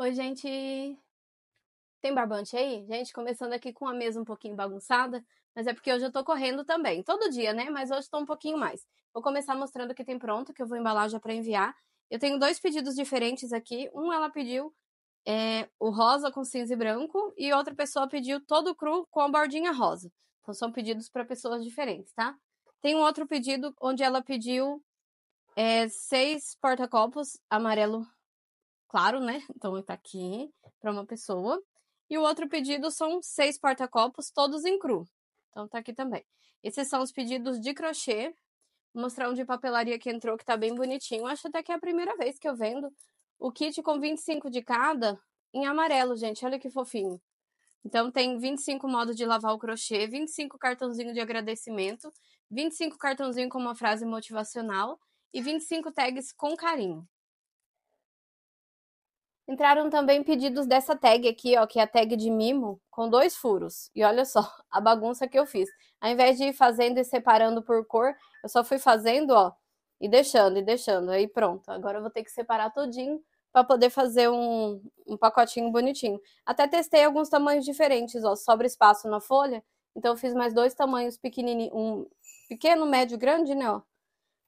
Oi, gente. Tem barbante aí? Gente, começando aqui com a mesa um pouquinho bagunçada, mas é porque hoje eu tô correndo também. Todo dia, né? Mas hoje tô um pouquinho mais. Vou começar mostrando o que tem pronto, que eu vou embalar já pra enviar. Eu tenho dois pedidos diferentes aqui. Um ela pediu o rosa com cinza e branco e outra pessoa pediu todo cru com a bordinha rosa. Então são pedidos para pessoas diferentes, tá? Tem um outro pedido onde ela pediu 6 porta-copos amarelo claro, né? Então tá aqui para uma pessoa. E o outro pedido são 6 porta-copos, todos em cru. Então tá aqui também. Esses são os pedidos de crochê. Vou mostrar um de papelaria que entrou, que tá bem bonitinho. Acho até que é a primeira vez que eu vendo o kit com 25 de cada em amarelo, gente. Olha que fofinho. Então tem 25 modos de lavar o crochê, 25 cartãozinho de agradecimento, 25 cartãozinho com uma frase motivacional e 25 tags com carinho. Entraram também pedidos dessa tag aqui, ó, que é a tag de mimo, com 2 furos. E olha só a bagunça que eu fiz. Ao invés de ir fazendo e separando por cor, eu só fui fazendo, ó, e deixando, e deixando. Aí pronto. Agora eu vou ter que separar tudinho para poder fazer um pacotinho bonitinho. Até testei alguns tamanhos diferentes, ó. Sobra espaço na folha, então eu fiz mais 2 tamanhos pequenininhos, um pequeno, médio, grande, né, ó.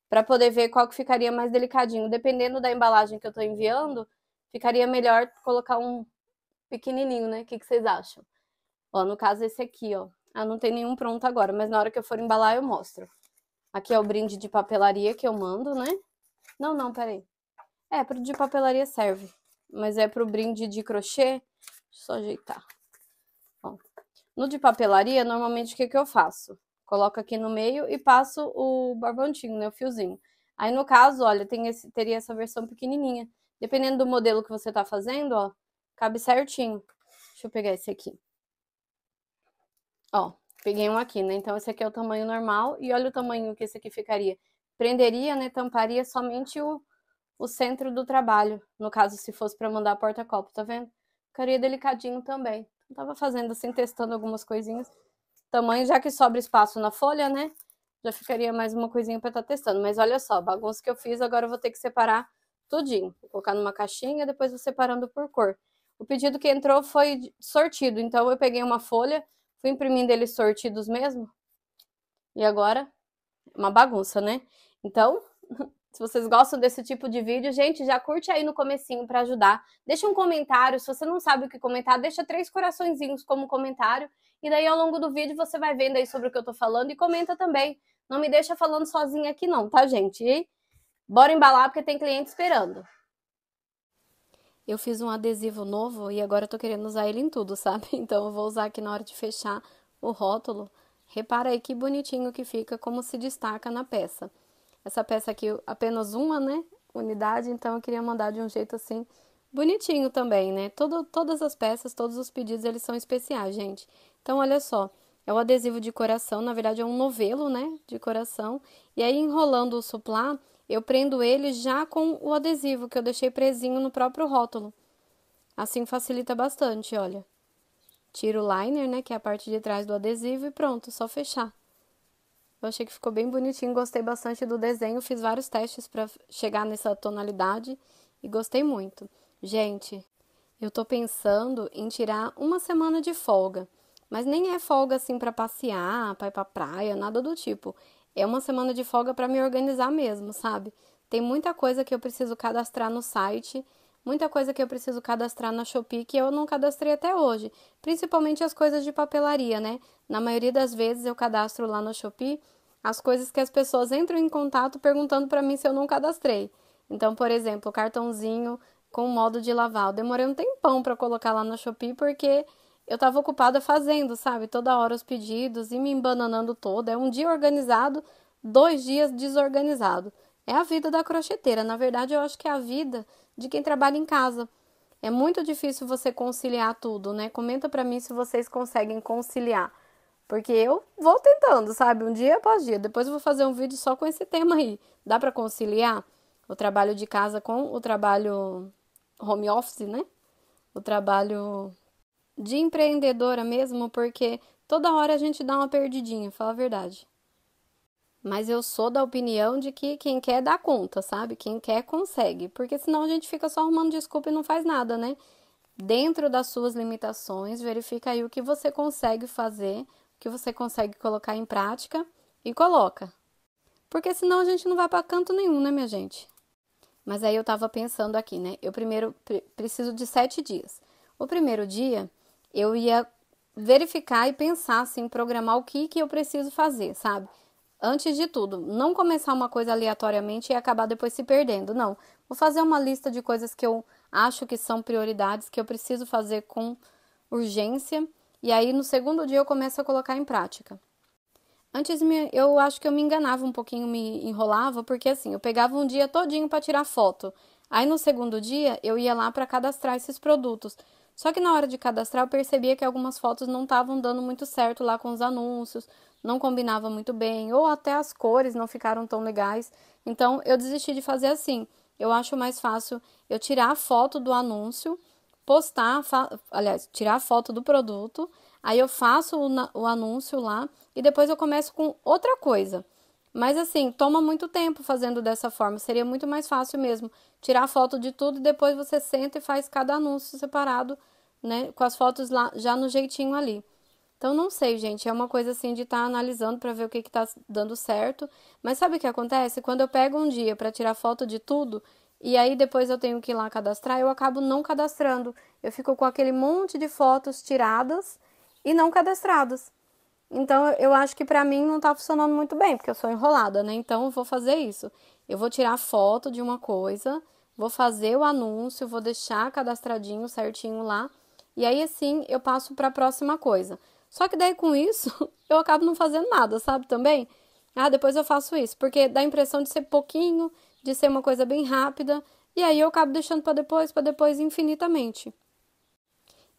Para poder ver qual que ficaria mais delicadinho. Dependendo da embalagem que eu tô enviando, ficaria melhor colocar um pequenininho, né? O que vocês acham? Ó, no caso esse aqui, ó. Ah, não tem nenhum pronto agora, mas na hora que eu for embalar eu mostro. Aqui é o brinde de papelaria que eu mando, né? Não, peraí. Pro de papelaria serve, mas é pro brinde de crochê. Deixa eu só ajeitar. Ó. No de papelaria, normalmente o que eu faço? Coloco aqui no meio e passo o barbantinho, né? O fiozinho. Aí no caso, olha, teria essa versão pequenininha. Dependendo do modelo que você tá fazendo, ó, cabe certinho. Deixa eu pegar esse aqui. Ó, peguei um aqui, né? Então esse aqui é o tamanho normal e olha o tamanho que esse aqui ficaria. Prenderia, né? Tamparia somente o centro do trabalho. No caso, se fosse para mandar porta-copo, tá vendo? Ficaria delicadinho também. Eu tava fazendo assim, testando algumas coisinhas. Tamanho, já que sobra espaço na folha, né? Já ficaria mais uma coisinha para estar testando. Mas olha só, a bagunça que eu fiz, agora eu vou ter que separar tudinho. Vou colocar numa caixinha, depois vou separando por cor. O pedido que entrou foi sortido, então eu peguei uma folha, fui imprimindo eles sortidos mesmo. E agora, uma bagunça, né? Então, se vocês gostam desse tipo de vídeo, gente, já curte aí no comecinho para ajudar. Deixa um comentário, se você não sabe o que comentar, deixa 3 coraçõezinhos como comentário. E daí ao longo do vídeo você vai vendo aí sobre o que eu tô falando e comenta também. Não me deixa falando sozinha aqui não, tá, gente? E bora embalar porque tem cliente esperando. Eu fiz um adesivo novo e agora eu tô querendo usar ele em tudo, sabe? Então eu vou usar aqui na hora de fechar o rótulo. Repara aí que bonitinho que fica, como se destaca na peça. Essa peça aqui, apenas uma, né? Unidade, então eu queria mandar de um jeito assim, bonitinho também, né? Todas as peças, todos os pedidos, eles são especiais, gente. Então, olha só, é o adesivo de coração, na verdade é um novelo, né? De coração. E aí, enrolando o suplá, eu prendo ele já com o adesivo, que eu deixei presinho no próprio rótulo. Assim facilita bastante, olha. Tiro o liner, né? Que é a parte de trás do adesivo e pronto, só fechar. Eu achei que ficou bem bonitinho, gostei bastante do desenho, fiz vários testes para chegar nessa tonalidade e gostei muito. Gente, eu tô pensando em tirar uma semana de folga, mas nem é folga assim para passear, para ir pra praia, nada do tipo. É uma semana de folga para me organizar mesmo, sabe? Tem muita coisa que eu preciso cadastrar no site, muita coisa que eu preciso cadastrar na Shopee que eu não cadastrei até hoje, principalmente as coisas de papelaria, né? Na maioria das vezes eu cadastro lá no Shopee as coisas que as pessoas entram em contato perguntando para mim se eu não cadastrei. Então, por exemplo, o cartãozinho com o modo de lavar. Eu demorei um tempão para colocar lá na Shopee porque eu estava ocupada fazendo, sabe? Toda hora os pedidos e me embananando toda. É um dia organizado, 2 dias desorganizado. É a vida da crocheteira. Na verdade, eu acho que é a vida de quem trabalha em casa. É muito difícil você conciliar tudo, né? Comenta para mim se vocês conseguem conciliar. Porque eu vou tentando, sabe? Um dia após dia. Depois eu vou fazer um vídeo só com esse tema aí. Dá para conciliar o trabalho de casa com o trabalho home office, né? O trabalho de empreendedora mesmo, porque toda hora a gente dá uma perdidinha, fala a verdade. Mas eu sou da opinião de que quem quer dá conta, sabe? Quem quer consegue, porque senão a gente fica só arrumando desculpa e não faz nada, né? dentro das suas limitações, verifica aí o que você consegue fazer, o que você consegue colocar em prática e coloca. Porque senão a gente não vai para canto nenhum, né, minha gente? Mas aí eu tava pensando aqui, né? Eu primeiro preciso de 7 dias. O primeiro dia, eu ia verificar e pensar, assim, programar o que eu preciso fazer, sabe? Antes de tudo, não começar uma coisa aleatoriamente e acabar depois se perdendo, não. Vou fazer uma lista de coisas que eu acho que são prioridades, que eu preciso fazer com urgência, e aí no segundo dia eu começo a colocar em prática. Antes eu acho que eu me enganava um pouquinho, me enrolava, porque assim, eu pegava um dia todinho para tirar foto. Aí no segundo dia eu ia lá para cadastrar esses produtos. Só que na hora de cadastrar eu percebia que algumas fotos não estavam dando muito certo lá com os anúncios, não combinava muito bem, ou até as cores não ficaram tão legais. Então eu desisti de fazer assim. Eu acho mais fácil eu tirar a foto do anúncio, postar, aliás, tirar a foto do produto, aí eu faço o anúncio lá e depois eu começo com outra coisa. Mas assim, toma muito tempo fazendo dessa forma. Seria muito mais fácil mesmo tirar foto de tudo e depois você senta e faz cada anúncio separado, né? Com as fotos lá já no jeitinho ali. Então não sei, gente. É uma coisa assim de estar analisando para ver o que tá dando certo. Mas sabe o que acontece? Quando eu pego um dia para tirar foto de tudo e aí depois eu tenho que ir lá cadastrar, eu acabo não cadastrando. Eu fico com aquele monte de fotos tiradas e não cadastradas. Então, eu acho que pra mim não tá funcionando muito bem, porque eu sou enrolada, né? Então, eu vou fazer isso. Eu vou tirar foto de uma coisa, vou fazer o anúncio, vou deixar cadastradinho, certinho lá, e aí assim eu passo pra próxima coisa. Só que daí com isso, eu acabo não fazendo nada, sabe? Também. Ah, depois eu faço isso, porque dá a impressão de ser pouquinho, de ser uma coisa bem rápida, e aí eu acabo deixando pra depois infinitamente.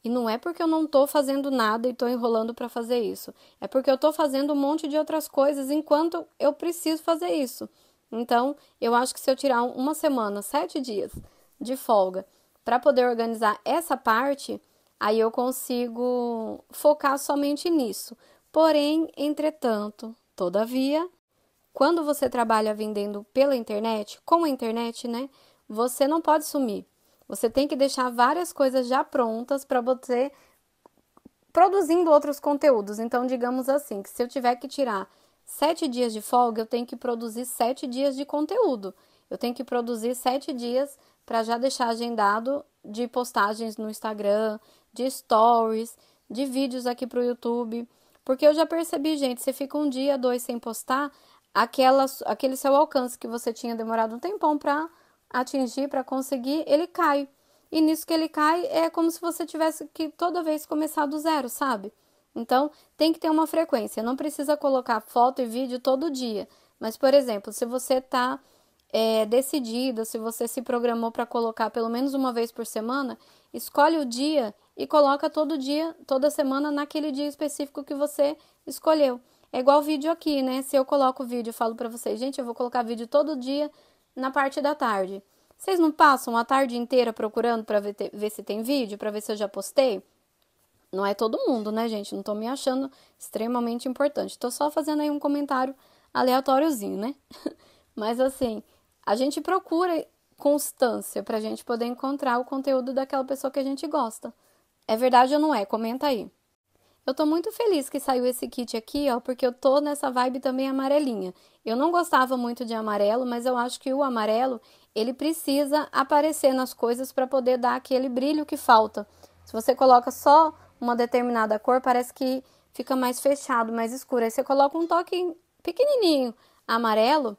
E não é porque eu não tô fazendo nada e tô enrolando para fazer isso. É porque eu tô fazendo um monte de outras coisas enquanto eu preciso fazer isso. Então, eu acho que se eu tirar uma semana, 7 dias de folga para poder organizar essa parte, aí eu consigo focar somente nisso. Porém, entretanto, todavia, quando você trabalha vendendo pela internet, com a internet, né, você não pode sumir. Você tem que deixar várias coisas já prontas para você produzindo outros conteúdos. Então, digamos assim, que se eu tiver que tirar 7 dias de folga, eu tenho que produzir 7 dias de conteúdo. Eu tenho que produzir 7 dias para já deixar agendado de postagens no Instagram, de stories, de vídeos aqui para o YouTube. Porque eu já percebi, gente, você fica um dia, 2 sem postar, aquele seu alcance que você tinha demorado um tempão para atingir, para conseguir, ele cai. E nisso que ele cai, é como se você tivesse que toda vez começar do zero, sabe? Então, tem que ter uma frequência. Não precisa colocar foto e vídeo todo dia. Mas, por exemplo, se você está decidida, se você se programou para colocar pelo menos uma vez por semana, escolhe o dia e coloca todo dia, toda semana, naquele dia específico que você escolheu. É igual vídeo aqui, né? Se eu coloco vídeo, eu falo para vocês, gente, eu vou colocar vídeo todo dia na parte da tarde. Vocês não passam a tarde inteira procurando para ver se tem vídeo, para ver se eu já postei? Não é todo mundo, né, gente? Não tô me achando extremamente importante. Tô só fazendo aí um comentário aleatóriozinho, né? Mas assim, a gente procura constância pra gente poder encontrar o conteúdo daquela pessoa que a gente gosta. É verdade ou não é? Comenta aí. Eu tô muito feliz que saiu esse kit aqui, ó, porque eu tô nessa vibe também amarelinha. Eu não gostava muito de amarelo, mas eu acho que o amarelo, ele precisa aparecer nas coisas para poder dar aquele brilho que falta. Se você coloca só uma determinada cor, parece que fica mais fechado, mais escuro. Aí você coloca um toque pequenininho amarelo,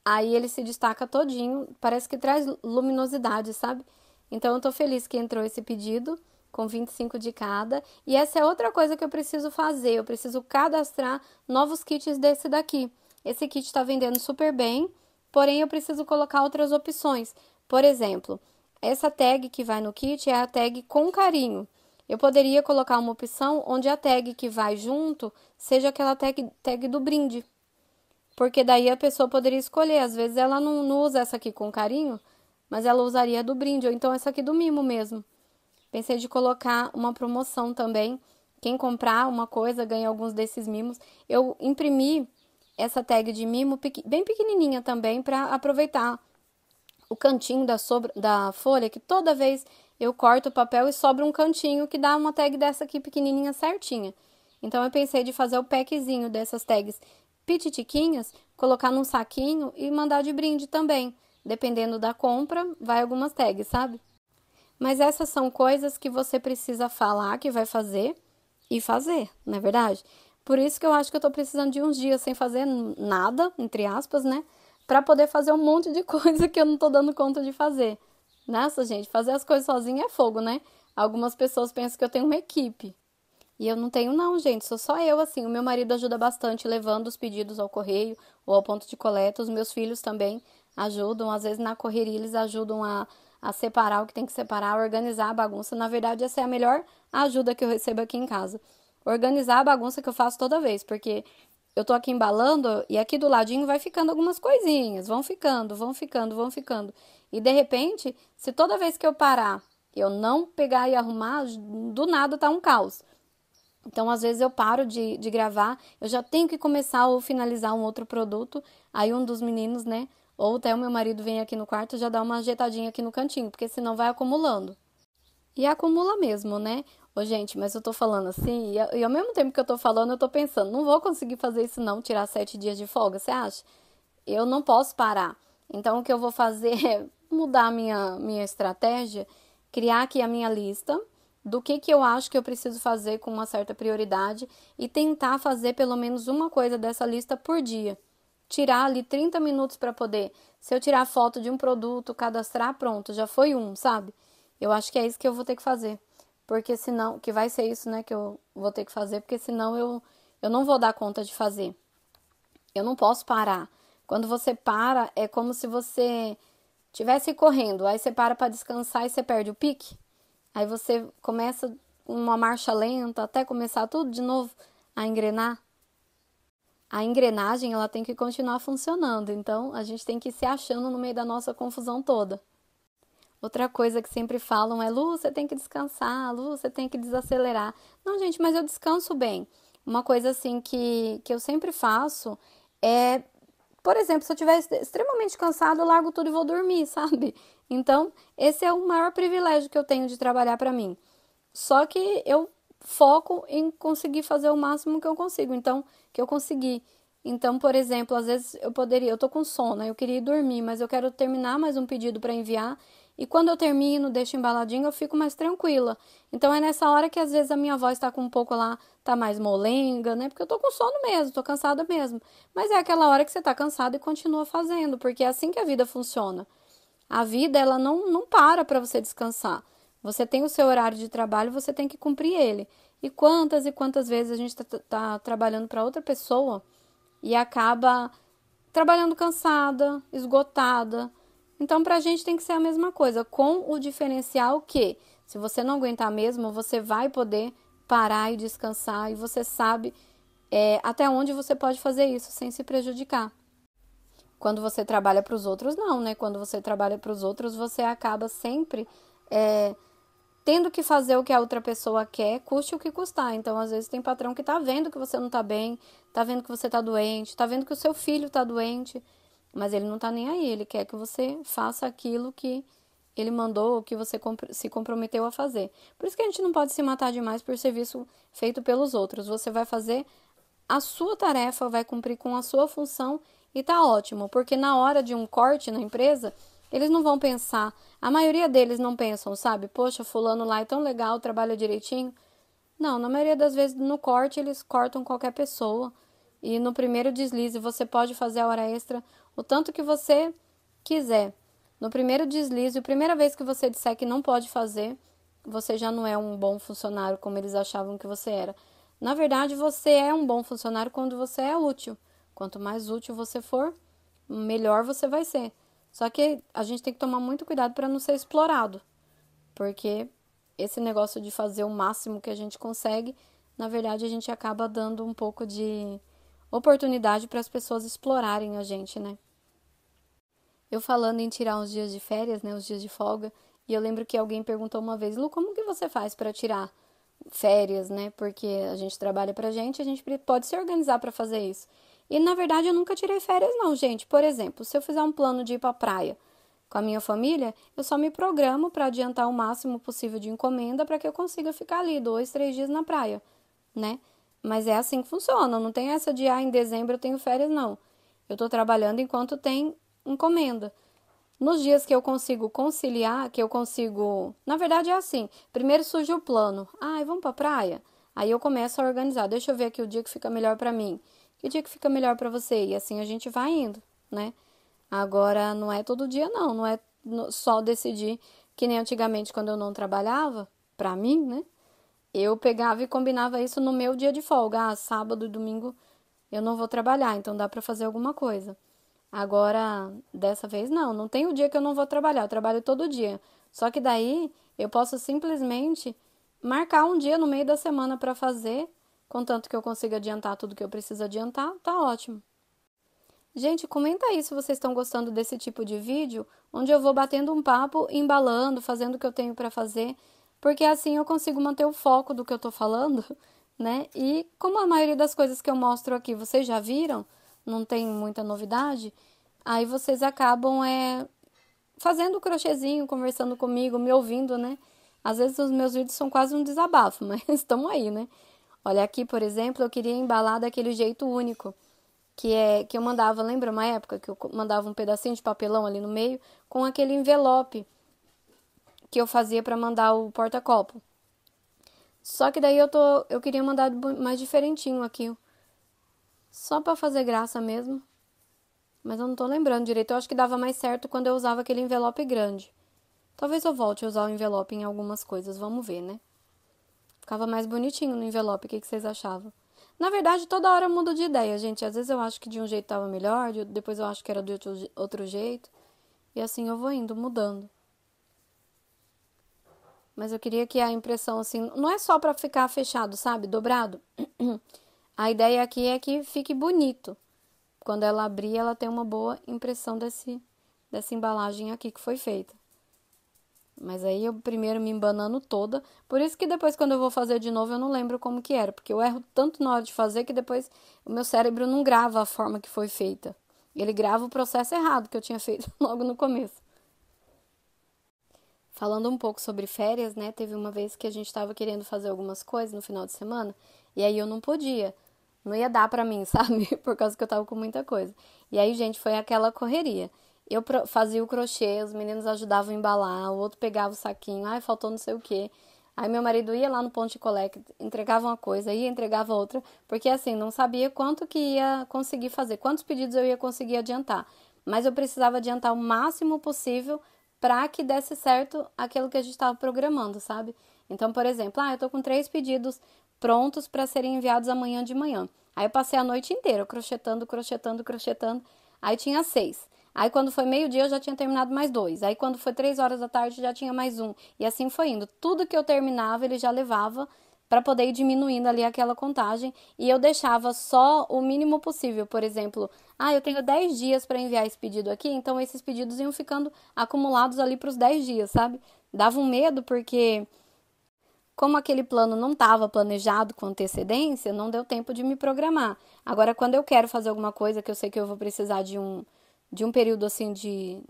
aí ele se destaca todinho, parece que traz luminosidade, sabe? Então eu tô feliz que entrou esse pedido com 25 de cada. E essa é outra coisa que eu preciso fazer. Eu preciso cadastrar novos kits desse daqui. Esse kit está vendendo super bem, porém eu preciso colocar outras opções. Por exemplo, essa tag que vai no kit é a tag com carinho. Eu poderia colocar uma opção onde a tag que vai junto seja aquela tag do brinde. Porque daí a pessoa poderia escolher. Às vezes ela não usa essa aqui com carinho, mas ela usaria a do brinde, ou então essa aqui do mimo mesmo. Pensei de colocar uma promoção também. Quem comprar uma coisa ganha alguns desses mimos. Eu imprimi essa tag de mimo bem pequenininha também para aproveitar o cantinho da folha, que toda vez eu corto o papel e sobra um cantinho que dá uma tag dessa aqui pequenininha certinha. Então eu pensei de fazer o packzinho dessas tags pititiquinhas, colocar num saquinho e mandar de brinde também. Dependendo da compra, vai algumas tags, sabe? Mas essas são coisas que você precisa falar que vai fazer e fazer, não é verdade? Por isso que eu acho que eu tô precisando de uns dias sem fazer nada, entre aspas, né? Pra poder fazer um monte de coisa que eu não tô dando conta de fazer. Nossa, gente, fazer as coisas sozinha é fogo, né? Algumas pessoas pensam que eu tenho uma equipe. E eu não tenho não, gente, sou só eu, assim. O meu marido ajuda bastante levando os pedidos ao correio ou ao ponto de coleta. Os meus filhos também ajudam. Às vezes na correria eles ajudam a separar o que tem que separar, a organizar a bagunça. Na verdade, essa é a melhor ajuda que eu recebo aqui em casa. Organizar a bagunça que eu faço toda vez, porque eu tô aqui embalando e aqui do ladinho vai ficando algumas coisinhas. Vão ficando, vão ficando, vão ficando. E de repente, se toda vez que eu parar, eu não pegar e arrumar, do nada tá um caos. Então, às vezes eu paro de gravar, eu já tenho que começar ou finalizar um outro produto, aí um dos meninos, né, ou até o meu marido vem aqui no quarto e já dá uma ajeitadinha aqui no cantinho, porque senão vai acumulando. E acumula mesmo, né? Ô, gente, mas eu tô falando assim, e ao mesmo tempo que eu tô falando, eu tô pensando, não vou conseguir fazer isso não, tirar 7 dias de folga, você acha? Eu não posso parar. Então, o que eu vou fazer é mudar a minha estratégia, criar aqui a minha lista do que eu acho que eu preciso fazer com uma certa prioridade e tentar fazer pelo menos uma coisa dessa lista por dia. Tirar ali 30 minutos para poder. Se eu tirar foto de um produto, cadastrar, pronto, já foi um, sabe? Eu acho que é isso que eu vou ter que fazer. Porque senão, que vai ser isso, né, que eu vou ter que fazer, porque senão eu não vou dar conta de fazer. Eu não posso parar. Quando você para, é como se você estivesse correndo. Aí você para descansar e você perde o pique. Aí você começa uma marcha lenta até começar tudo de novo a engrenar. A engrenagem, ela tem que continuar funcionando. Então, a gente tem que ir se achando no meio da nossa confusão toda. Outra coisa que sempre falam é: Lu, você tem que descansar, Lu, você tem que desacelerar. Não, gente, mas eu descanso bem. Uma coisa assim que eu sempre faço é, por exemplo, se eu estiver extremamente cansado, eu largo tudo e vou dormir, sabe? Então, esse é o maior privilégio que eu tenho de trabalhar para mim. Só que eu foco em conseguir fazer o máximo que eu consigo, então, que eu consegui. Então, por exemplo, às vezes eu tô com sono, eu queria ir dormir, mas eu quero terminar mais um pedido para enviar, e quando eu termino, deixo embaladinho, eu fico mais tranquila. Então é nessa hora que às vezes a minha voz tá com um pouco lá, tá mais molenga, né? Porque eu tô com sono mesmo, tô cansada mesmo. Mas é aquela hora que você tá cansada e continua fazendo, porque é assim que a vida funciona. A vida, ela não para você descansar. Você tem o seu horário de trabalho, você tem que cumprir ele. E quantas vezes a gente tá trabalhando para outra pessoa e acaba trabalhando cansada, esgotada. Então, pra gente tem que ser a mesma coisa, com o diferencial que, se você não aguentar mesmo, você vai poder parar e descansar e você sabe até onde você pode fazer isso sem se prejudicar. Quando você trabalha para os outros, não, né? Quando você trabalha para os outros, você acaba sempre é, tendo que fazer o que a outra pessoa quer, custe o que custar. Então, às vezes, tem patrão que tá vendo que você não tá bem, tá vendo que você tá doente, tá vendo que o seu filho tá doente, mas ele não tá nem aí, ele quer que você faça aquilo que ele mandou, que você se comprometeu a fazer. Por isso que a gente não pode se matar demais por serviço feito pelos outros. Você vai fazer a sua tarefa, vai cumprir com a sua função e tá ótimo, porque na hora de um corte na empresa, eles não vão pensar, a maioria deles não pensam, sabe? Poxa, fulano lá é tão legal, trabalha direitinho. Não, na maioria das vezes no corte eles cortam qualquer pessoa e no primeiro deslize você pode fazer a hora extra o tanto que você quiser. No primeiro deslize, a primeira vez que você disser que não pode fazer, você já não é um bom funcionário como eles achavam que você era. Na verdade, você é um bom funcionário quando você é útil. Quanto mais útil você for, melhor você vai ser. Só que a gente tem que tomar muito cuidado para não ser explorado, porque esse negócio de fazer o máximo que a gente consegue, na verdade a gente acaba dando um pouco de oportunidade para as pessoas explorarem a gente, né? Eu falando em tirar uns dias de férias, né, os dias de folga, e eu lembro que alguém perguntou uma vez: Lu, como que você faz para tirar férias, né? Porque a gente trabalha pra gente, a gente pode se organizar para fazer isso. E na verdade eu nunca tirei férias não, gente. Por exemplo, se eu fizer um plano de ir pra praia, com a minha família, eu só me programo para adiantar o máximo possível de encomenda para que eu consiga ficar ali 2, 3 dias na praia, né? Mas é assim que funciona, não tem essa de, em dezembro eu tenho férias, não. Eu tô trabalhando enquanto tem encomenda. Nos dias que eu consigo conciliar, que eu consigo... Na verdade é assim, primeiro surge o plano. Vamos pra praia? Aí eu começo a organizar, deixa eu ver aqui o dia que fica melhor pra mim. Que dia que fica melhor pra você? E assim a gente vai indo, né? Agora, não é todo dia, não é só decidir, que nem antigamente quando eu não trabalhava, pra mim, né? Eu pegava e combinava isso no meu dia de folga. Sábado e domingo eu não vou trabalhar, então dá pra fazer alguma coisa. Agora, dessa vez não tem o dia que eu não vou trabalhar, eu trabalho todo dia. Só que daí eu posso simplesmente marcar um dia no meio da semana pra fazer, contanto que eu consiga adiantar tudo que eu preciso adiantar, tá ótimo. Gente, comenta aí se vocês estão gostando desse tipo de vídeo, onde eu vou batendo um papo, embalando, fazendo o que eu tenho pra fazer, porque assim eu consigo manter o foco do que eu tô falando, né? E como a maioria das coisas que eu mostro aqui vocês já viram, não tem muita novidade, aí vocês acabam fazendo o crochêzinho, conversando comigo, me ouvindo, né? Às vezes os meus vídeos são quase um desabafo, mas estão aí, né? Olha aqui, por exemplo, eu queria embalar daquele jeito único que eu mandava, lembra uma época que eu mandava um pedacinho de papelão ali no meio com aquele envelope que eu fazia para mandar o porta-copo. Só que daí eu queria mandar mais diferentinho aqui, só para fazer graça mesmo. Mas eu não tô lembrando direito, eu acho que dava mais certo quando eu usava aquele envelope grande. Talvez eu volte a usar o envelope em algumas coisas, vamos ver, né? Ficava mais bonitinho no envelope, o que vocês achavam? Na verdade, toda hora eu mudo de ideia, gente. Às vezes eu acho que de um jeito tava melhor, depois eu acho que era de outro jeito. E assim eu vou indo, mudando. Mas eu queria que a impressão, assim, não é só pra ficar fechado, sabe? Dobrado. A ideia aqui é que fique bonito. Quando ela abrir, ela tem uma boa impressão dessa embalagem aqui que foi feita. Mas aí eu primeiro me embanando toda. Por isso que depois, quando eu vou fazer de novo, eu não lembro como que era. Porque eu erro tanto na hora de fazer que depois o meu cérebro não grava a forma que foi feita. Ele grava o processo errado que eu tinha feito logo no começo. Falando um pouco sobre férias, né? Teve uma vez que a gente estava querendo fazer algumas coisas no final de semana. E aí eu não podia. Não ia dar pra mim, sabe? Por causa que eu tava com muita coisa. E aí, gente, foi aquela correria. Eu fazia o crochê, os meninos ajudavam a embalar, o outro pegava o saquinho, faltou não sei o quê. Aí meu marido ia lá no ponto de coleta, entregava uma coisa, ia entregava outra, porque assim, não sabia quanto que ia conseguir fazer, quantos pedidos eu ia conseguir adiantar. Mas eu precisava adiantar o máximo possível para que desse certo aquilo que a gente estava programando, sabe? Então, por exemplo, eu tô com 3 pedidos prontos para serem enviados amanhã de manhã. Aí eu passei a noite inteira crochetando, crochetando, crochetando. Aí tinha 6. Aí quando foi meio-dia eu já tinha terminado mais 2. Aí quando foi 3 horas da tarde já tinha mais 1. E assim foi indo. Tudo que eu terminava ele já levava para poder ir diminuindo ali aquela contagem. E eu deixava só o mínimo possível. Por exemplo, eu tenho 10 dias para enviar esse pedido aqui. Então esses pedidos iam ficando acumulados ali para os 10 dias, sabe? Dava um medo porque... Como aquele plano não estava planejado com antecedência, não deu tempo de me programar. Agora, quando eu quero fazer alguma coisa que eu sei que eu vou precisar de um período assim de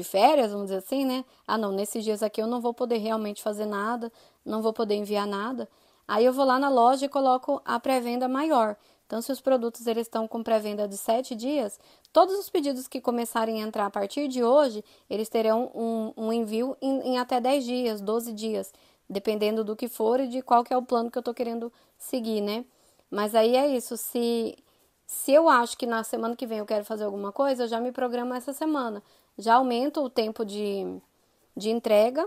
férias, vamos dizer assim, né? Não, nesses dias aqui eu não vou poder realmente fazer nada, não vou poder enviar nada. Aí eu vou lá na loja e coloco a pré-venda maior. Então, se os produtos eles estão com pré-venda de 7 dias, todos os pedidos que começarem a entrar a partir de hoje, eles terão um envio em até 10 dias, 12 dias. Dependendo do que for e de qual que é o plano que eu tô querendo seguir, né? Mas aí é isso, se eu acho que na semana que vem eu quero fazer alguma coisa, eu já me programo essa semana. Já aumento o tempo de entrega.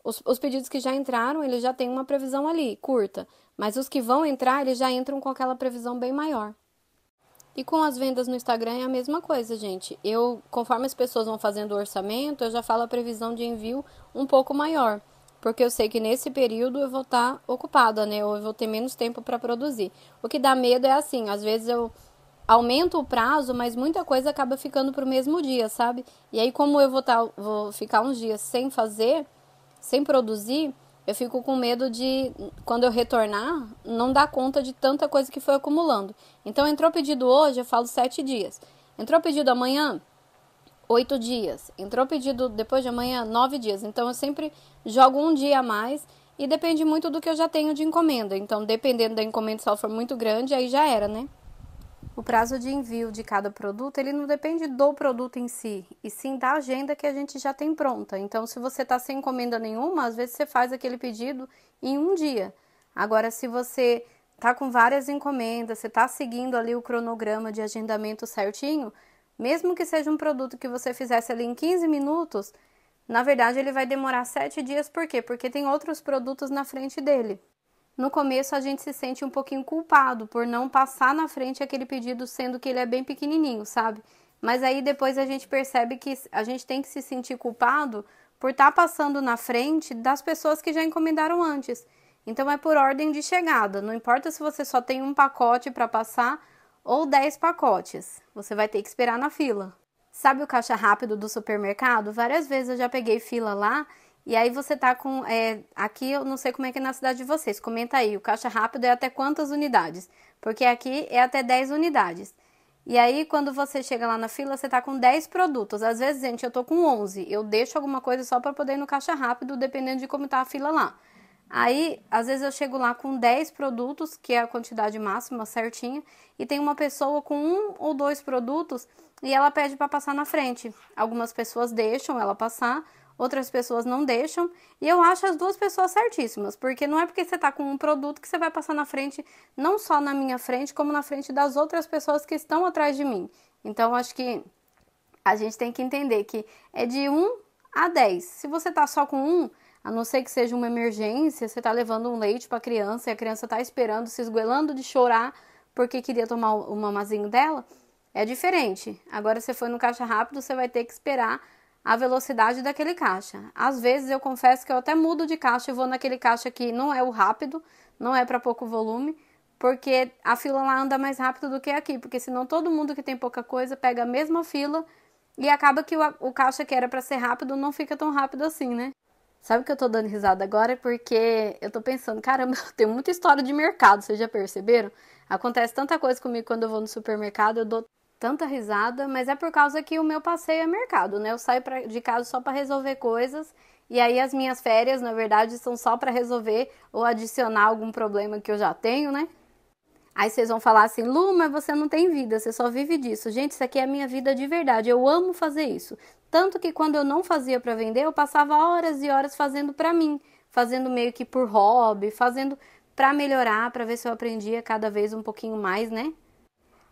Os pedidos que já entraram, eles já têm uma previsão ali, curta. Mas os que vão entrar, eles já entram com aquela previsão bem maior. E com as vendas no Instagram é a mesma coisa, gente. Conforme as pessoas vão fazendo o orçamento, eu já falo a previsão de envio um pouco maior. Porque eu sei que nesse período eu vou estar ocupada, né? Ou eu vou ter menos tempo para produzir. O que dá medo é assim, às vezes eu aumento o prazo, mas muita coisa acaba ficando pro mesmo dia, sabe? E aí, como eu vou ficar uns dias sem fazer, sem produzir, eu fico com medo de, quando eu retornar, não dar conta de tanta coisa que foi acumulando. Então, entrou pedido hoje, eu falo 7 dias. Entrou pedido amanhã, 8 dias. Entrou pedido depois de amanhã, 9 dias. Então, eu sempre jogo um dia a mais e depende muito do que eu já tenho de encomenda. Então, dependendo da encomenda, se ela for muito grande, aí já era, né? O prazo de envio de cada produto, ele não depende do produto em si, e sim da agenda que a gente já tem pronta. Então, se você está sem encomenda nenhuma, às vezes você faz aquele pedido em um dia. Agora, se você está com várias encomendas, você está seguindo ali o cronograma de agendamento certinho, mesmo que seja um produto que você fizesse ali em 15 minutos, na verdade ele vai demorar 7 dias. Por quê? Porque tem outros produtos na frente dele. No começo a gente se sente um pouquinho culpado por não passar na frente aquele pedido, sendo que ele é bem pequenininho, sabe? Mas aí depois a gente percebe que a gente tem que se sentir culpado por estar passando na frente das pessoas que já encomendaram antes. Então é por ordem de chegada, não importa se você só tem um pacote para passar ou 10 pacotes, você vai ter que esperar na fila. Sabe o caixa rápido do supermercado? Várias vezes eu já peguei fila lá. E aí você tá com, aqui eu não sei como é que é na cidade de vocês, comenta aí, o caixa rápido é até quantas unidades? Porque aqui é até 10 unidades. E aí quando você chega lá na fila, você tá com 10 produtos. Às vezes, gente, eu tô com 11, eu deixo alguma coisa só para poder ir no caixa rápido, dependendo de como tá a fila lá. Aí, às vezes eu chego lá com 10 produtos, que é a quantidade máxima certinha, e tem uma pessoa com 1 ou 2 produtos e ela pede para passar na frente. Algumas pessoas deixam ela passar, outras pessoas não deixam, e eu acho as duas pessoas certíssimas, porque não é porque você tá com um produto que você vai passar na frente, não só na minha frente, como na frente das outras pessoas que estão atrás de mim. Então, acho que a gente tem que entender que é de 1 a 10. Se você tá só com 1, a não ser que seja uma emergência, você tá levando um leite para a criança e a criança tá esperando, se esgoelando de chorar porque queria tomar o mamazinho dela, é diferente. Agora, se for no caixa rápido, você vai ter que esperar a velocidade daquele caixa. Às vezes, eu confesso que eu até mudo de caixa e vou naquele caixa que não é o rápido, não é para pouco volume, porque a fila lá anda mais rápido do que aqui, porque senão todo mundo que tem pouca coisa pega a mesma fila e acaba que o caixa que era para ser rápido não fica tão rápido assim, né? Sabe que eu tô dando risada agora? Porque eu tô pensando, caramba, eu tenho muita história de mercado, vocês já perceberam? Acontece tanta coisa comigo quando eu vou no supermercado, eu dou tanta risada, mas é por causa que o meu passeio é mercado, né? Eu saio de casa só para resolver coisas, e aí as minhas férias, na verdade, são só para resolver ou adicionar algum problema que eu já tenho, né? Aí vocês vão falar assim, Lu, mas você não tem vida, você só vive disso. Gente, isso aqui é a minha vida de verdade, eu amo fazer isso. Tanto que quando eu não fazia para vender, eu passava horas e horas fazendo para mim, fazendo meio que por hobby, fazendo para melhorar, para ver se eu aprendia cada vez um pouquinho mais, né?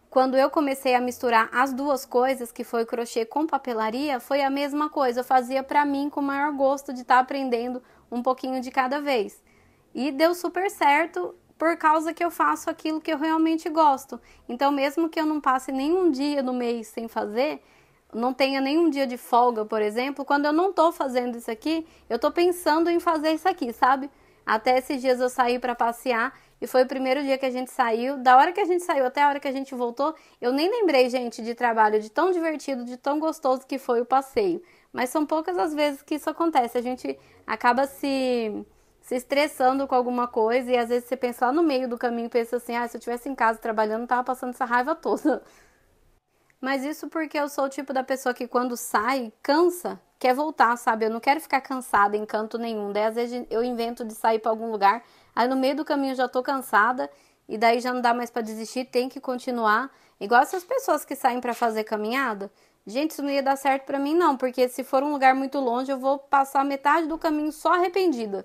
Quando eu comecei a misturar as duas coisas, que foi crochê com papelaria, foi a mesma coisa. Eu fazia para mim com o maior gosto de estar aprendendo um pouquinho de cada vez. E deu super certo por causa que eu faço aquilo que eu realmente gosto. Então, mesmo que eu não passe nenhum dia no mês sem fazer, não tenha nenhum dia de folga, por exemplo, quando eu não tô fazendo isso aqui, eu tô pensando em fazer isso aqui, sabe? Até esses dias eu saí para passear e foi o primeiro dia que a gente saiu. Da hora que a gente saiu até a hora que a gente voltou, eu nem lembrei, gente, de trabalho, de tão divertido, de tão gostoso que foi o passeio. Mas são poucas as vezes que isso acontece. A gente acaba se estressando com alguma coisa e às vezes você pensa lá no meio do caminho, pensa assim, se eu estivesse em casa trabalhando, não tava passando essa raiva toda. Mas isso porque eu sou o tipo da pessoa que quando sai, cansa, quer voltar, sabe? Eu não quero ficar cansada em canto nenhum. Daí às vezes eu invento de sair para algum lugar, aí no meio do caminho eu já tô cansada e daí já não dá mais para desistir, tem que continuar. Igual essas pessoas que saem para fazer caminhada. Gente, isso não ia dar certo para mim não, porque se for um lugar muito longe, eu vou passar metade do caminho só arrependida.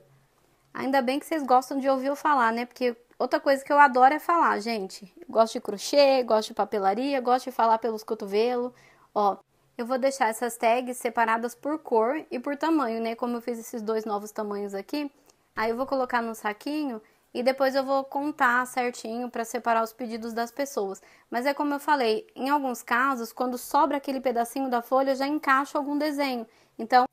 Ainda bem que vocês gostam de ouvir eu falar, né? Porque outra coisa que eu adoro é falar, gente. Eu gosto de crochê, gosto de papelaria, gosto de falar pelos cotovelos. Ó, eu vou deixar essas tags separadas por cor e por tamanho, né? Como eu fiz esses dois novos tamanhos aqui. Aí eu vou colocar no saquinho e depois eu vou contar certinho para separar os pedidos das pessoas. Mas é como eu falei, em alguns casos, quando sobra aquele pedacinho da folha, eu já encaixo algum desenho. Então,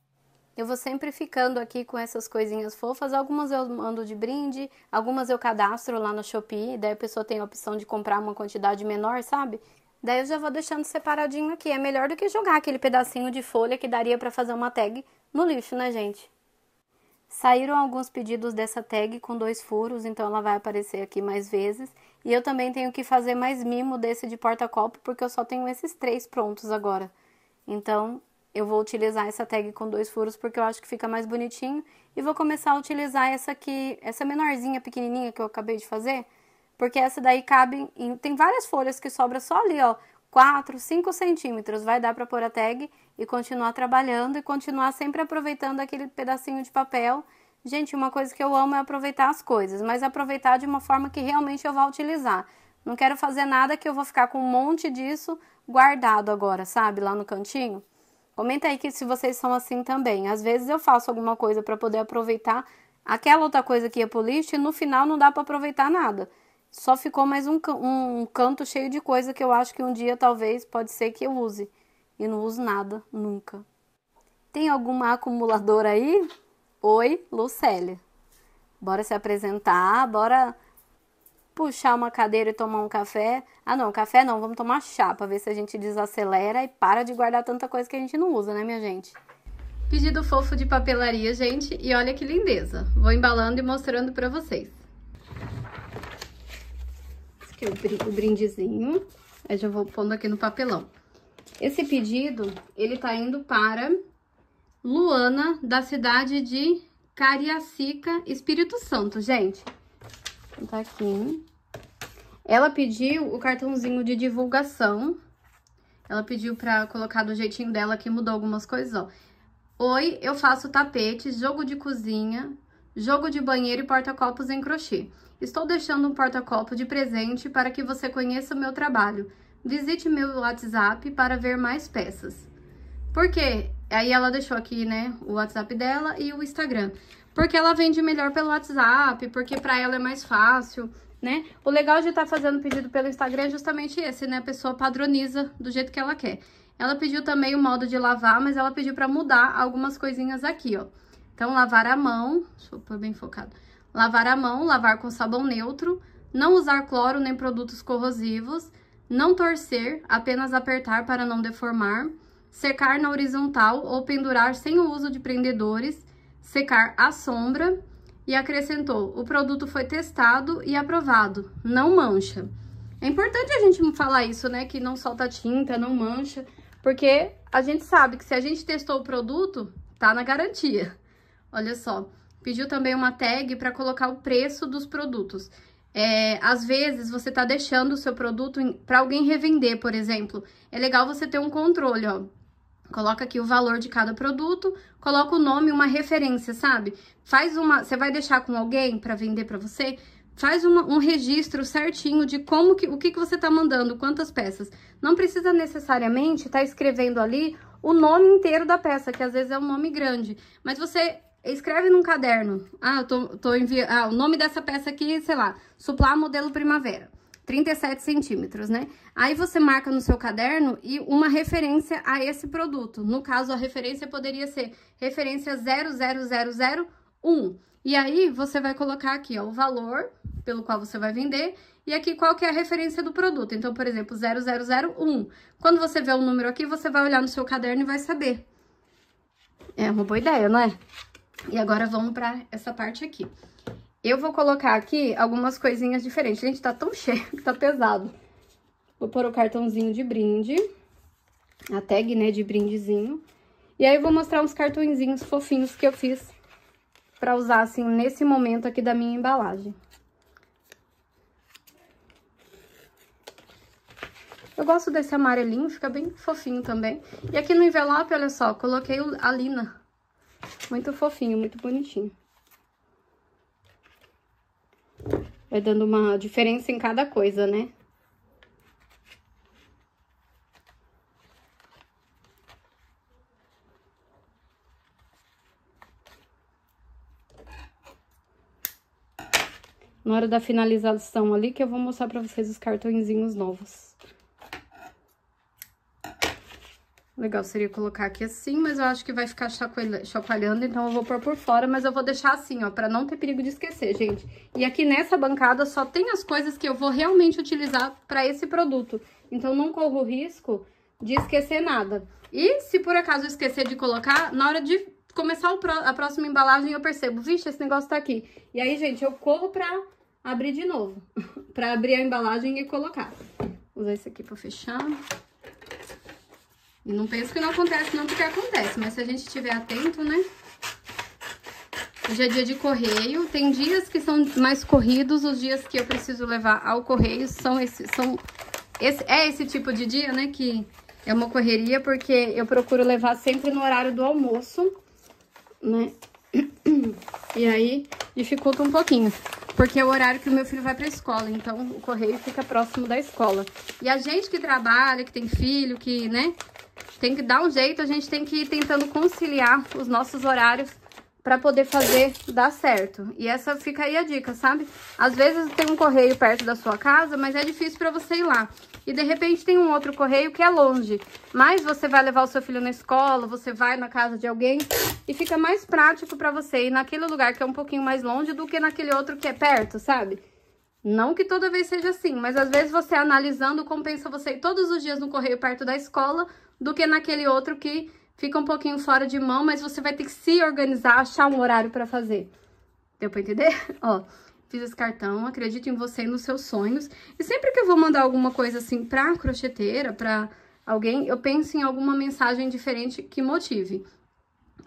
eu vou sempre ficando aqui com essas coisinhas fofas. Algumas eu mando de brinde, algumas eu cadastro lá no Shopee. Daí a pessoa tem a opção de comprar uma quantidade menor, sabe? Daí eu já vou deixando separadinho aqui. É melhor do que jogar aquele pedacinho de folha que daria pra fazer uma tag no lixo, né, gente? Saíram alguns pedidos dessa tag com 2 furos, então ela vai aparecer aqui mais vezes. E eu também tenho que fazer mais mimo desse de porta-copo, porque eu só tenho esses 3 prontos agora. Então, eu vou utilizar essa tag com 2 furos porque eu acho que fica mais bonitinho. E vou começar a utilizar essa aqui, essa menorzinha, pequenininha que eu acabei de fazer. Porque essa daí cabe tem várias folhas que sobra só ali, ó. 4, 5 centímetros. Vai dar pra pôr a tag e continuar trabalhando e continuar sempre aproveitando aquele pedacinho de papel. Gente, uma coisa que eu amo é aproveitar as coisas, mas aproveitar de uma forma que realmente eu vá utilizar. Não quero fazer nada que eu vou ficar com um monte disso guardado agora, sabe? Lá no cantinho. Comenta aí que se vocês são assim também. Às vezes eu faço alguma coisa para poder aproveitar aquela outra coisa que ia pro lixo e no final não dá para aproveitar nada. Só ficou mais um canto cheio de coisa que eu acho que um dia talvez pode ser que eu use. E não uso nada, nunca. Tem alguma acumuladora aí? Oi, Lucélia. Bora se apresentar, bora puxar uma cadeira e tomar um café. Ah, não, café não, vamos tomar chá pra ver se a gente desacelera e para de guardar tanta coisa que a gente não usa, né, minha gente? Pedido fofo de papelaria, gente, e olha que lindeza. Vou embalando e mostrando pra vocês. Esse aqui é o brindezinho. Eu já vou pondo aqui no papelão. Esse pedido, ele tá indo para Luana, da cidade de Cariacica, Espírito Santo, gente. Então tá aqui. Ela pediu o cartãozinho de divulgação. Ela pediu pra colocar do jeitinho dela, que mudou algumas coisas, ó. Oi, eu faço tapetes, jogo de cozinha, jogo de banheiro e porta-copos em crochê. Estou deixando um porta-copo de presente para que você conheça o meu trabalho. Visite meu WhatsApp para ver mais peças. Por quê? Aí ela deixou aqui, né, o WhatsApp dela e o Instagram. Porque ela vende melhor pelo WhatsApp, porque pra ela é mais fácil, né? O legal de estar fazendo pedido pelo Instagram é justamente esse, né? A pessoa padroniza do jeito que ela quer. Ela pediu também o modo de lavar, mas ela pediu pra mudar algumas coisinhas aqui, ó. Então, lavar a mão, deixa eu pôr bem focado. Lavar a mão, lavar com sabão neutro, não usar cloro nem produtos corrosivos, não torcer, apenas apertar para não deformar, secar na horizontal ou pendurar sem o uso de prendedores, secar à sombra, e acrescentou, o produto foi testado e aprovado, não mancha. É importante a gente falar isso, né, que não solta tinta, não mancha, porque a gente sabe que se a gente testou o produto, tá na garantia. Olha só, pediu também uma tag para colocar o preço dos produtos. Às vezes você tá deixando o seu produto para alguém revender, por exemplo. É legal você ter um controle, ó. Coloca aqui o valor de cada produto, coloca o nome, uma referência, sabe? Você vai deixar com alguém para vender para você? Faz um registro certinho de o que você tá mandando, quantas peças. Não precisa necessariamente estar escrevendo ali o nome inteiro da peça, que às vezes é um nome grande. Mas você escreve num caderno. Ah, tô enviando. O nome dessa peça aqui, sei lá, Suplá modelo Primavera. 37 centímetros, né? Aí você marca no seu caderno e uma referência a esse produto. No caso, a referência poderia ser referência 00001. E aí, você vai colocar aqui, ó, o valor pelo qual você vai vender e aqui qual que é a referência do produto. Então, por exemplo, 0001. Quando você vê o número aqui, você vai olhar no seu caderno e vai saber. É uma boa ideia, não é? E agora vamos pra essa parte aqui. Eu vou colocar aqui algumas coisinhas diferentes. Gente, tá tão cheio que tá pesado. Vou pôr o cartãozinho de brinde. A tag, né, de brindezinho. E aí eu vou mostrar uns cartõezinhos fofinhos que eu fiz pra usar, assim, nesse momento aqui da minha embalagem. Eu gosto desse amarelinho, fica bem fofinho também. E aqui no envelope, olha só, coloquei a Lina. Muito fofinho, muito bonitinho. Vai dando uma diferença em cada coisa, né? Na hora da finalização ali, que eu vou mostrar pra vocês os cartõezinhos novos. Legal seria colocar aqui assim, mas eu acho que vai ficar chacoalhando, então eu vou pôr por fora, mas eu vou deixar assim, ó, pra não ter perigo de esquecer, gente. E aqui nessa bancada só tem as coisas que eu vou realmente utilizar pra esse produto. Então, não corro o risco de esquecer nada. E se por acaso eu esquecer de colocar, na hora de começar a próxima embalagem eu percebo, vixe, esse negócio tá aqui. E aí, gente, eu corro pra abrir de novo, pra abrir a embalagem e colocar. Vou usar esse aqui pra fechar. E não penso que não acontece não, porque acontece, mas se a gente estiver atento, né? Hoje é dia de correio, tem dias que são mais corridos, os dias que eu preciso levar ao correio esse tipo de dia, né, que é uma correria, porque eu procuro levar sempre no horário do almoço, né, e aí dificulta um pouquinho, porque é o horário que o meu filho vai pra escola, então o correio fica próximo da escola. E a gente que trabalha, que tem filho, que, né, tem que dar um jeito, a gente tem que ir tentando conciliar os nossos horários pra poder fazer dar certo. E essa fica aí a dica, sabe? Às vezes tem um correio perto da sua casa, mas é difícil pra você ir lá. E de repente tem um outro correio que é longe. Mas você vai levar o seu filho na escola, você vai na casa de alguém e fica mais prático pra você ir naquele lugar que é um pouquinho mais longe do que naquele outro que é perto, sabe? Não que toda vez seja assim, mas às vezes você analisando compensa você ir todos os dias no correio perto da escola do que naquele outro que fica um pouquinho fora de mão, mas você vai ter que se organizar, achar um horário pra fazer. Deu pra entender? Ó, fiz esse cartão, acredito em você e nos seus sonhos. E sempre que eu vou mandar alguma coisa assim pra crocheteira, pra alguém, eu penso em alguma mensagem diferente que motive.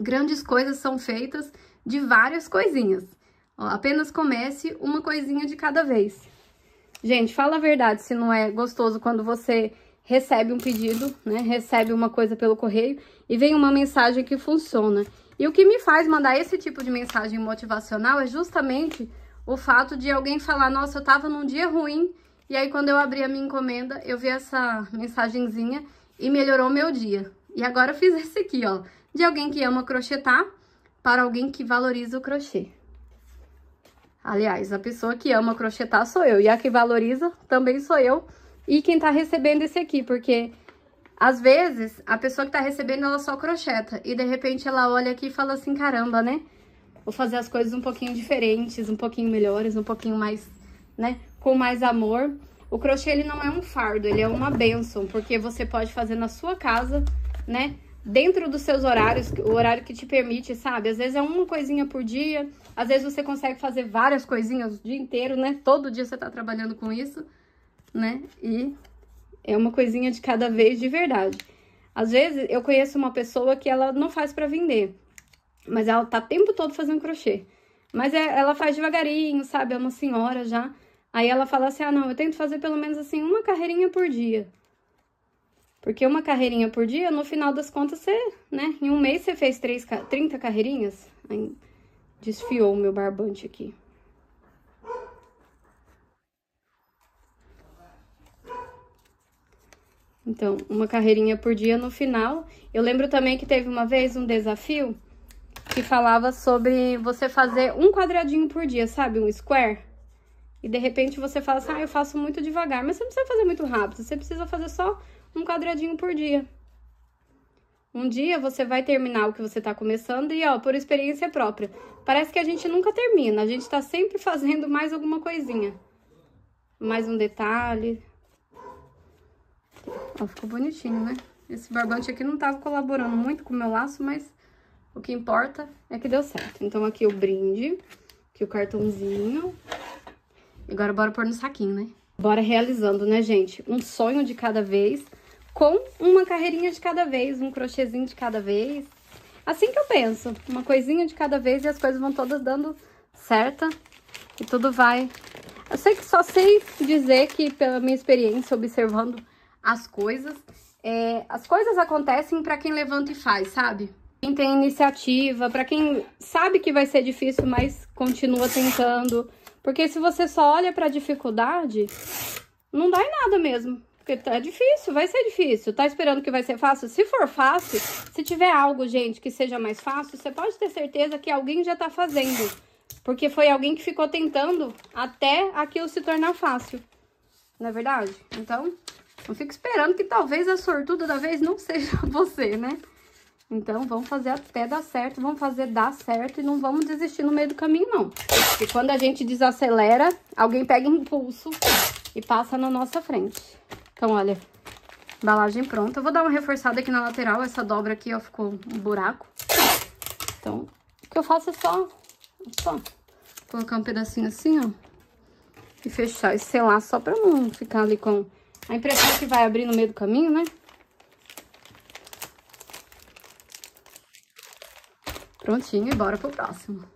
Grandes coisas são feitas de várias coisinhas. Ó, apenas comece uma coisinha de cada vez. Gente, fala a verdade se não é gostoso quando você recebe um pedido, né? Recebe uma coisa pelo correio e vem uma mensagem que funciona. E o que me faz mandar esse tipo de mensagem motivacional é justamente o fato de alguém falar, nossa, eu tava num dia ruim, e aí quando eu abri a minha encomenda, eu vi essa mensagenzinha e melhorou meu dia. E agora eu fiz esse aqui, ó, de alguém que ama crochetar para alguém que valoriza o crochê. Aliás, a pessoa que ama crochetar sou eu, e a que valoriza também sou eu. E quem tá recebendo esse aqui, porque às vezes a pessoa que tá recebendo ela só crocheta e de repente ela olha aqui e fala assim, caramba, né? Vou fazer as coisas um pouquinho diferentes, um pouquinho melhores, um pouquinho mais, né? Com mais amor. O crochê, ele não é um fardo, ele é uma bênção, porque você pode fazer na sua casa, né? Dentro dos seus horários, o horário que te permite, sabe? Às vezes é uma coisinha por dia, às vezes você consegue fazer várias coisinhas o dia inteiro, né? Todo dia você tá trabalhando com isso, né? E é uma coisinha de cada vez de verdade. Às vezes eu conheço uma pessoa que ela não faz pra vender, mas ela tá o tempo todo fazendo crochê. Mas ela faz devagarinho, sabe? É uma senhora já. Aí ela fala assim, ah, não, eu tento fazer pelo menos assim uma carreirinha por dia. Porque uma carreirinha por dia, no final das contas, você, né? Em um mês você fez 30 carreirinhas. Aí desfiou o meu barbante aqui. Então, uma carreirinha por dia no final. Eu lembro também que teve uma vez um desafio que falava sobre você fazer um quadradinho por dia, sabe? Um square. E de repente você fala assim, ah, eu faço muito devagar. Mas você não precisa fazer muito rápido, você precisa fazer só um quadradinho por dia. Um dia você vai terminar o que você tá começando e, ó, por experiência própria, parece que a gente nunca termina, a gente tá sempre fazendo mais alguma coisinha. Mais um detalhe. Ó, ficou bonitinho, né? Esse barbante aqui não tava colaborando muito com o meu laço, mas o que importa é que deu certo. Então aqui o brinde, aqui o cartãozinho. E agora bora pôr no saquinho, né? Bora realizando, né, gente? Um sonho de cada vez, com uma carreirinha de cada vez, um crochêzinho de cada vez. Assim que eu penso, uma coisinha de cada vez e as coisas vão todas dando certo e tudo vai. Eu sei que só sei dizer que, pela minha experiência, observando as coisas acontecem pra quem levanta e faz, sabe? Quem tem iniciativa, pra quem sabe que vai ser difícil, mas continua tentando. Porque se você só olha pra dificuldade, não dá em nada mesmo. Porque tá difícil, vai ser difícil. Tá esperando que vai ser fácil? Se for fácil, se tiver algo, gente, que seja mais fácil, você pode ter certeza que alguém já tá fazendo. Porque foi alguém que ficou tentando até aquilo se tornar fácil. Não é verdade? Então, não fica esperando que talvez a sortuda da vez não seja você, né? Então, vamos fazer até dar certo, vamos fazer dar certo e não vamos desistir no meio do caminho, não. Porque quando a gente desacelera, alguém pega impulso e passa na nossa frente. Então, olha, embalagem pronta. Eu vou dar uma reforçada aqui na lateral, essa dobra aqui, ó, ficou um buraco. Então, o que eu faço é só colocar um pedacinho assim, ó, e fechar e selar, só pra não ficar ali com a impressão que vai abrir no meio do caminho, né? prontinho e bora pro próximo.